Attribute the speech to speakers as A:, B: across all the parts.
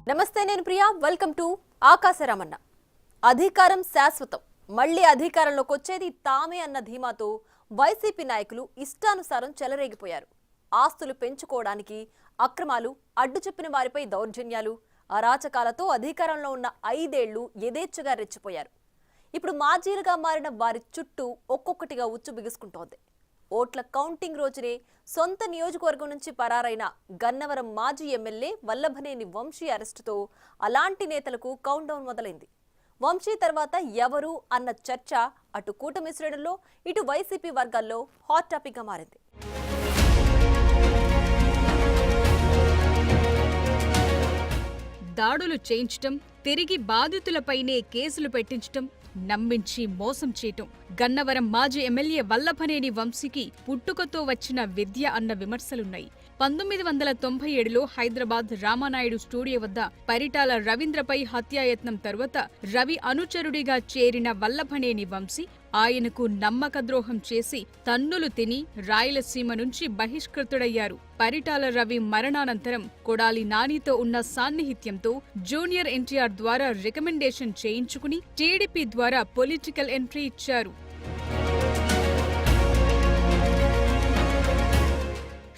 A: నమస్తే, నేను Priya. Welcome to ఆకాశరామన్న. అధికారం శాశ్వతం, మళ్లీ అధికారంలోకి వచ్చేది తామే అన్న ధీమాతో వైసీపీ నాయకులు ఇష్టానుసారం చెలరేగిపోయారు. ఆస్తులు పెంచుకోవడానికి అక్రమాలు, అడ్డు చెప్పిన వారిపై దౌర్జన్యాలు, అరాచకాలతో అధికారంలో ఉన్న 5 ఏళ్లు యథేచ్ఛగా రెచ్చిపోయారు. ఇప్పుడు మాజీలుగా మారిన వారి చుట్టూ ఒక్కొక్కటిగా ఉచ్చు బిగుసుకుంటోంది. ఓట్ల కౌంటింగ్ రోజునే సొంత నియోజకవర్గం నుంచి పరారైన గన్నవరం మాజీ ఎమ్మెల్యే వల్లభనేని వంశీ అరెస్టుతో అలాంటి నేతలకు కౌంట్ డౌన్ మొదలైంది. వంశీ తర్వాత ఎవరు అన్న చర్చ అటు కూటమి శ్రేణుల్లో, ఇటు వైసీపీ వర్గాల్లో హాట్ టాపిక్ గా మారింది.
B: దాడులు చేయించటం, తిరిగి బాధితులపైనే కేసులు పెట్టించటం, నమ్మించి మోసం చేయటం. గన్నవరం మాజీ ఎమ్మెల్యే వల్లభనేని వంశీకి పుట్టుకతో వచ్చిన విద్య అన్న విమర్శలున్నాయి. 1997లో హైదరాబాద్ రామానాయుడు స్టూడియో వద్ద పరిటాల రవీంద్రపై హత్యాయత్నం తరువాత రవి అనుచరుడిగా చేరిన వల్లభనేని వంశీ ఆయనకు నమ్మకద్రోహం చేసి తన్నులు తిని రాయలసీమ నుంచి బహిష్కృతుడయ్యారు. పరిటాల రవి మరణానంతరం కొడాలి నానితో ఉన్న సాన్నిహిత్యంతో జూనియర్ ఎన్టీఆర్ ద్వారా రికమెండేషన్ చేయించుకుని టీడీపీ ద్వారా పొలిటికల్ ఎంట్రీ ఇచ్చారు.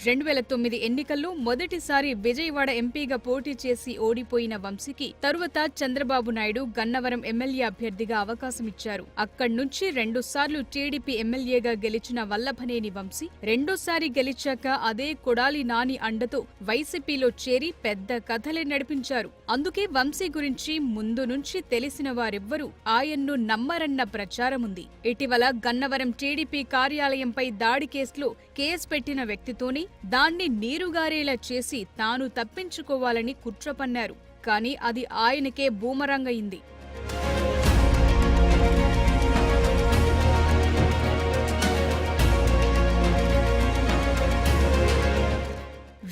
B: 2009 ఎన్నికల్లో మొదటిసారి విజయవాడ ఎంపీగా పోటీ చేసి ఓడిపోయిన వంశీకి తరువాత చంద్రబాబు నాయుడు గన్నవరం ఎమ్మెల్యే అభ్యర్థిగా అవకాశమిచ్చారు. అక్కడ్నుంచి 2 సార్లు టీడీపీ ఎమ్మెల్యేగా గెలిచిన వల్లభనేని వంశీ రెండోసారి గెలిచాక అదే కొడాలి నాని అండతో వైసీపీలో చేరి పెద్ద కథలే నడిపించారు. అందుకే వంశీ గురించి ముందు నుంచి తెలిసిన వారెవ్వరూ ఆయన్ను నమ్మరన్న ప్రచారముంది. ఇటీవల గన్నవరం టీడీపీ కార్యాలయంపై దాడి కేసులో కేసు పెట్టిన వ్యక్తితోనే దాన్ని నీరుగారేలా చేసి తాను తప్పించుకోవాలని కుట్ర పన్నారు. కానీ అది ఆయనకే బూమరాంగ్ అయింది.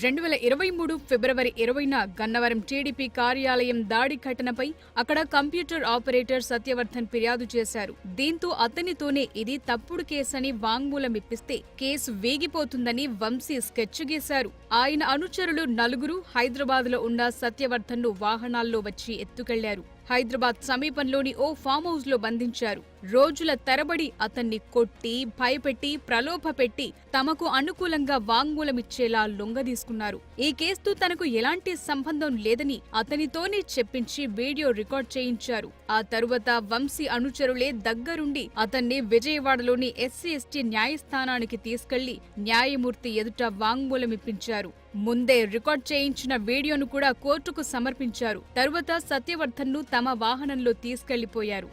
B: 2023 ఫిబ్రవరి 20న గన్నవరం టీడీపీ కార్యాలయం దాడి ఘటనపై అక్కడ కంప్యూటర్ ఆపరేటర్ సత్యవర్ధన్ ఫిర్యాదు చేశారు. దీంతో అతనితోనే ఇది తప్పుడు కేసని వాంగ్మూలమిప్పిస్తే కేసు వేగిపోతుందని వంశీ స్కెచ్ గీశారు. ఆయన అనుచరులు 4 హైదరాబాద్లో ఉన్న సత్యవర్ధన్ను వాహనాల్లో వచ్చి ఎత్తుకెళ్లారు. హైదరాబాద్ సమీపంలోని ఓ ఫామ్ హౌస్ లో బంధించారు. రోజుల తరబడి అతన్ని కొట్టి, భయపెట్టి, ప్రలోభపెట్టి తమకు అనుకూలంగా వాంగ్మూలమిచ్చేలా లొంగదీసుకున్నారు. ఈ కేసుతో తనకు ఎలాంటి సంబంధం లేదని అతనితోనే చెప్పించి వీడియో రికార్డ్ చేయించారు. ఆ తరువాత వంశీ అనుచరులే దగ్గరుండి అతన్ని విజయవాడలోని ఎస్సీ ఎస్టీ న్యాయస్థానానికి తీసుకెళ్లి న్యాయమూర్తి ఎదుట వాంగ్మూలమిప్పించారు. ముందే రికార్డ్ చేయించిన వీడియోను కూడా కోర్టుకు సమర్పించారు. తరువాత సత్యవర్ధన్ను తమ వాహనంలో తీసుకెళ్లిపోయారు.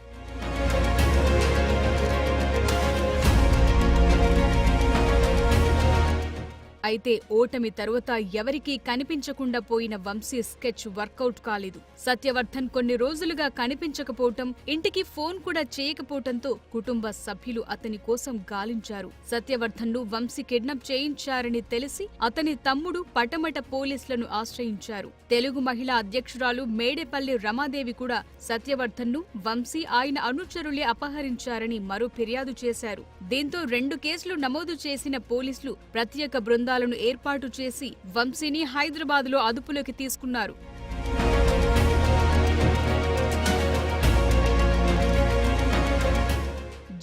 B: అయితే ఓటమి తరువాత ఎవరికీ కనిపించకుండా పోయిన వంశీ స్కెచ్ వర్కౌట్ కాలేదు. సత్యవర్ధన్ కొన్ని రోజులుగా కనిపించకపోవటం, ఇంటికి ఫోన్ కూడా చేయకపోవటంతో కుటుంబ సభ్యులు అతని కోసం గాలించారు. సత్యవర్ధన్ను వంశీ కిడ్నాప్ చేయించారని తెలిసి అతని తమ్ముడు పటమట పోలీసులను ఆశ్రయించారు. తెలుగు మహిళా అధ్యక్షురాలు మేడేపల్లి రమాదేవి కూడా సత్యవర్ధన్ను వంశీ ఆయన అనుచరులే అపహరించారని మరో ఫిర్యాదు చేశారు. దీంతో 2 కేసులు నమోదు చేసిన పోలీసులు ప్రత్యేక బృందాలను ఏర్పాటు చేసి వంశీని హైదరాబాద్లో అదుపులోకి తీసుకున్నారు.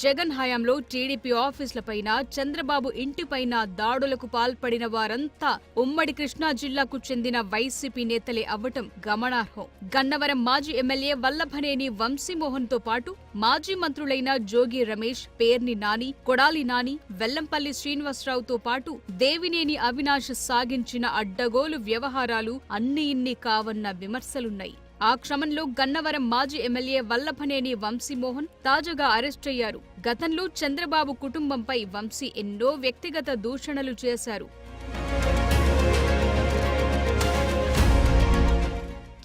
B: జగన్ హయాంలో టీడీపీ ఆఫీసులపైన, చంద్రబాబు ఇంటిపైన దాడులకు పాల్పడిన వారంతా ఉమ్మడి కృష్ణా జిల్లాకు చెందిన వైసీపీ నేతలే అవ్వటం గమనార్హం. గన్నవరం మాజీ ఎమ్మెల్యే వల్లభనేని వంశీమోహన్ తో పాటు మాజీ మంత్రులైన జోగి రమేష్, పేర్ని నాని, కొడాలి నాని, వెల్లంపల్లి శ్రీనివాసరావుతో పాటు దేవినేని అవినాష్ సాగించిన అడ్డగోలు వ్యవహారాలు అన్ని ఇన్ని కావన్న విమర్శలున్నాయి. ఆ క్రమంలో గన్నవరం మాజీ ఎమ్మెల్యే వల్లభనేని వంశీమోహన్ తాజాగా అరెస్టయ్యారు. గతంలో చంద్రబాబు కుటుంబంపై వంశీ ఎన్నో వ్యక్తిగత దూషణలు చేశారు.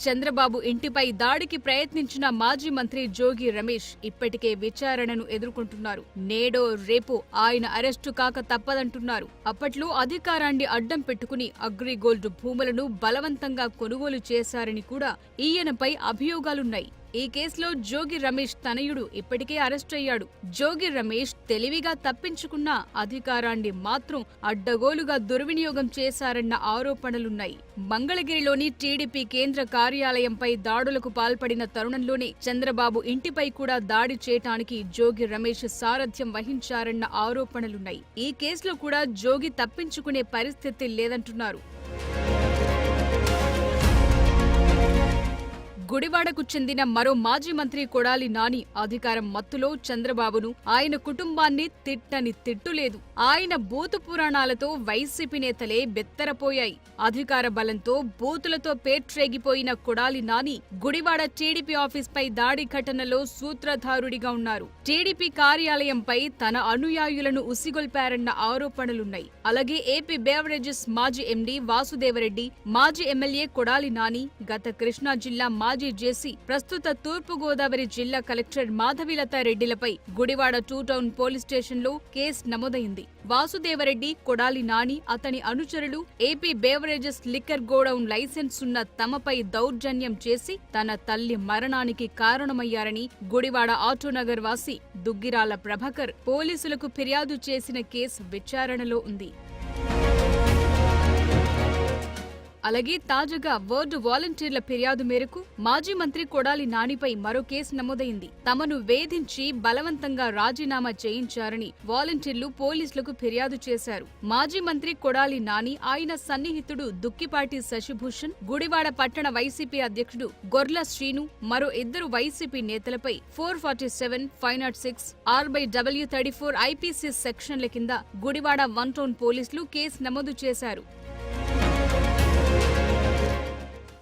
B: చంద్రబాబు ఇంటిపై దాడికి ప్రయత్నించిన మాజీ మంత్రి జోగి రమేష్ ఇప్పటికే విచారణను ఎదుర్కొంటున్నారు. నేడో రేపో ఆయన అరెస్టు కాక తప్పదంటున్నారు. అప్పట్లో అధికారాన్ని అడ్డం పెట్టుకుని అగ్రిగోల్డ్ భూములను బలవంతంగా కొనుగోలు చేశారని కూడా ఈయనపై అభియోగాలున్నాయి. ఈ కేసులో జోగి రమేష్ తనయుడు ఇప్పటికే అరెస్ట్ అయ్యాడు. జోగి రమేష్ తెలివిగా తప్పించుకున్న అధికారాన్ని మాత్రం అడ్డగోలుగా దుర్వినియోగం చేశారన్న ఆరోపణలున్నాయి. మంగళగిరిలోని టీడీపీ కేంద్ర కార్యాలయంపై దాడులకు పాల్పడిన తరుణంలోనే చంద్రబాబు ఇంటిపై కూడా దాడి చేయటానికి జోగి రమేష్ సారథ్యం వహించారన్న ఆరోపణలున్నాయి. ఈ కేసులో కూడా జోగి తప్పించుకునే పరిస్థితి లేదంటున్నారు. గుడివాడకు చెందిన మరో మాజీ మంత్రి కొడాలి నాని అధికారం మత్తులో చంద్రబాబును, ఆయన కుటుంబాన్ని తిట్టని తిట్టులేదు. ఆయన బూతు పురాణాలతో వైసీపీ నేతలే బెత్తరపోయాయి. అధికార బలంతో బూతులతో పేట్రేగిపోయిన కొడాలి నాని గుడివాడ టీడీపీ ఆఫీస్పై దాడి ఘటనలో సూత్రధారుడిగా ఉన్నారు. టీడీపీ కార్యాలయంపై తన అనుయాయులను ఉసిగొల్పారన్న ఆరోపణలున్నాయి. అలాగే ఏపీ బేవరేజెస్ మాజీ ఎండీ వాసుదేవరెడ్డి, మాజీ ఎమ్మెల్యే కొడాలి నాని, గత కృష్ణా జిల్లా మాజీ జేసీ, ప్రస్తుత తూర్పు గోదావరి జిల్లా కలెక్టర్ మాధవిలత రెడ్డిలపై గుడివాడ 2 టౌన్ పోలీస్ స్టేషన్లో కేసు నమోదైంది. వాసుదేవరెడ్డి, కొడాలి నాని, అతని అనుచరులు AP beverages liquor godown licence ఉన్న తమపై దౌర్జన్యం చేసి తన తల్లి మరణానికి కారణమయ్యారని గుడివాడ ఆటోనగర్ వాసి దుగ్గిరాల ప్రభాకర్ పోలీసులకు ఫిర్యాదు చేసిన కేసు విచారణలో ఉంది. అలాగే తాజాగా వార్డు వాలంటీర్ల ఫిర్యాదు మేరకు మాజీ మంత్రి కొడాలి నానిపై మరో కేసు నమోదైంది. తమను వేధించి బలవంతంగా రాజీనామా చేయించారని వాలంటీర్లు పోలీసులకు ఫిర్యాదు చేశారు. మాజీ మంత్రి కొడాలి నాని, ఆయన సన్నిహితుడు దుక్కిపాటి శశిభూషణ్, గుడివాడ పట్టణ వైసీపీ అధ్యక్షుడు గొర్ల శ్రీను, మరో 2 వైసీపీ నేతలపై 447, 506, R/W34 ఐపీసీ సెక్షన్ల కింద గుడివాడ 1 టౌన్ పోలీసులు కేసు నమోదు చేశారు.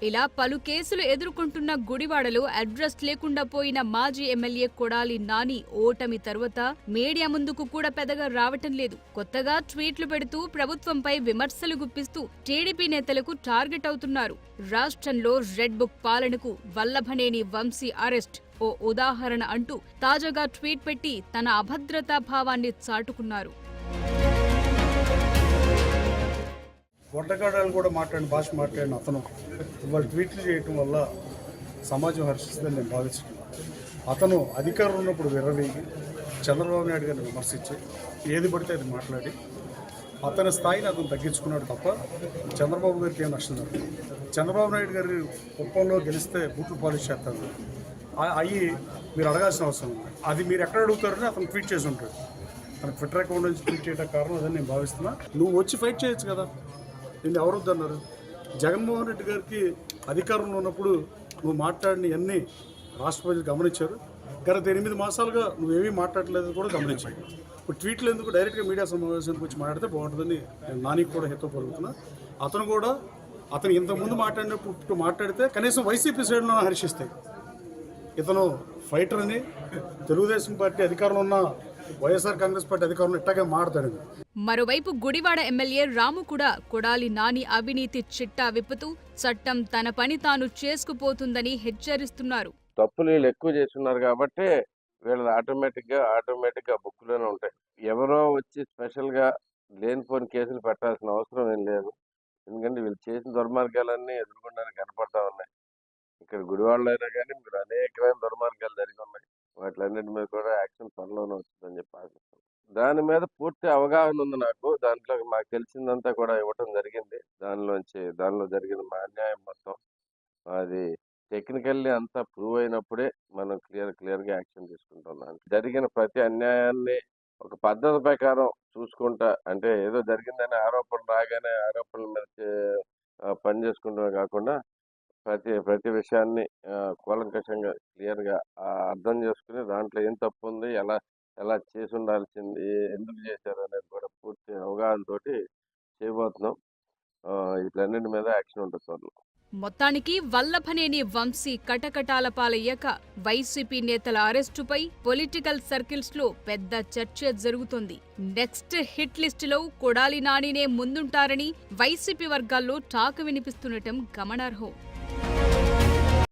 B: ఇలా పలు కేసులు ఎదుర్కొంటున్న గుడివాడలో అడ్రస్ లేకుండా పోయిన మాజీ ఎమ్మెల్యే కొడాలి నాని ఓటమి తరువాత మీడియా ముందుకు కూడా పెద్దగా రావటం లేదు. కొత్తగా ట్వీట్లు పెడుతూ ప్రభుత్వంపై విమర్శలు గుప్పిస్తూ టీడీపీ నేతలకు టార్గెట్ అవుతున్నారు. రాష్ట్రంలో రెడ్ బుక్ పాలనకు వల్లభనేని వంశీ అరెస్ట్ ఓ ఉదాహరణ అంటూ తాజాగా ట్వీట్ పెట్టి తన అభద్రతా భావాన్ని చాటుకున్నారు.
C: వంటకాడాలు కూడా భాష మాట్లాడిన అతను ఇవాళ ట్వీట్లు చేయటం వల్ల సమాజం హర్షిస్తుందని నేను భావిస్తున్నాను. అతను అధికారంలో ఉన్నప్పుడు విర్రవీగి చంద్రబాబు నాయుడు గారిని విమర్శించి ఏది పడితే అది మాట్లాడి అతని స్థాయిని అతను తగ్గించుకున్నాడు తప్ప చంద్రబాబు గారికి ఏం నష్టం జరుగుతుంది. చంద్రబాబు నాయుడు గారి కుప్పంలో గెలిస్తే బూట్లు పాలిష్ చేస్తారు. అవి మీరు అడగాల్సిన అవసరం ఉంది. అది మీరు ఎక్కడ అడుగుతారని అతను ట్వీట్ చేసి ఉంటాడు. తన ట్విట్టర్ అకౌంట్ నుంచి ట్వీట్ చేయడం కారణం అదని నేను భావిస్తున్నా. నువ్వు వచ్చి ఫైట్ చేయొచ్చు కదా, నిన్ను ఎవరు వద్దన్నారు? జగన్మోహన్ రెడ్డి గారికి అధికారంలో ఉన్నప్పుడు నువ్వు మాట్లాడినవన్నీ రాష్ట్ర ప్రజలు గమనించారు. గత 8 మాసాలుగా నువ్వేమీ మాట్లాడలేదు కూడా గమనించారు. ఇప్పుడు ట్వీట్లు ఎందుకు డైరెక్ట్గా మీడియా సమావేశానికి వచ్చి మాట్లాడితే బాగుంటుందని నేను నానికి కూడా హితో పలుకుతున్నా. అతను ఇంతకుముందు మాట్లాడినప్పుడు మాట్లాడితే కనీసం వైసీపీ సైడ్లో హర్షిస్తాయి. ఇతను ఫైటర్ అని తెలుగుదేశం పార్టీ అధికారంలో ఉన్న వైఎస్ఆర్ కాంగ్రెస్ పార్టీ అధికారంలో ఇట్టాగే మాట్లాడాడు.
B: మరోవైపు గుడివాడ ఎమ్మెల్యే రాము కూడా కొడాలి నాని అవినీతి చిట్టా విప్పుతూ చట్టం తన పని తాను చేసుకుపోతుందని హెచ్చరిస్తున్నారు.
D: తప్పులు వీళ్ళు ఎక్కువ చేస్తున్నారు కాబట్టి వీళ్ళది ఆటోమేటిక్ గా బుక్లోనే ఉంటాయి. ఎవరో వచ్చి స్పెషల్ గా లేనిపోని కేసులు పెట్టాల్సిన అవసరం ఏం లేదు. ఎందుకంటే వీళ్ళు చేసిన దుర్మార్గాలన్నీ ఎదుర్కొనడానికి కనపడతా ఉన్నాయి. ఇక్కడ గుడివాడలో అయినా కానీ మీరు అనేకమైన దుర్మార్గాలు జరిగి ఉన్నాయి. వాటిలన్నిటి మీద కూడా యాక్షన్ త్వరలోనే వస్తుందని చెప్పి ఆశిస్తాను. దాని మీద పూర్తి అవగాహన ఉంది నాకు. దాంట్లో మాకు తెలిసిందంతా కూడా ఇవ్వటం జరిగింది. దానిలో జరిగిన మా అన్యాయం మొత్తం అది టెక్నికల్లీ అంతా ప్రూవ్ అయినప్పుడే మనం క్లియర్గా యాక్షన్ తీసుకుంటున్నాం. జరిగిన ప్రతి అన్యాయాన్ని ఒక పద్ధతి ప్రకారం చూసుకుంటా, అంటే ఏదో జరిగిందని ఆరోపణలు రాగానే ఆరోపణల మీద పని చేసుకుంటూ కాకుండా ప్రతి విషయాన్ని కూలంకషంగా క్లియర్గా అర్థం చేసుకుని దాంట్లో ఏం తప్పు ఉంది, ఎలా చేసి ఉండాల్సింది, ఎందుకు చేశారు అనేది కూడా పూర్తి అవగాహనతోటి చేయబోతున్నాం. వీటన్నిటి మీద యాక్షన్ ఉంటుంది త్వరలో.
B: మొత్తానికి వల్లభనేని వంశీ కటకటాల పాలయ్యాక వైసీపీ నేతల అరెస్టుపై పొలిటికల్ సర్కిల్స్ లో పెద్ద చర్చ జరుగుతోంది. నెక్స్ట్ హిట్ లిస్ట్ లో కొడాలి నానినే ముందుంటారని వైసీపీ వర్గాల్లో టాక్ వినిపిస్తుండటం గమనార్హం.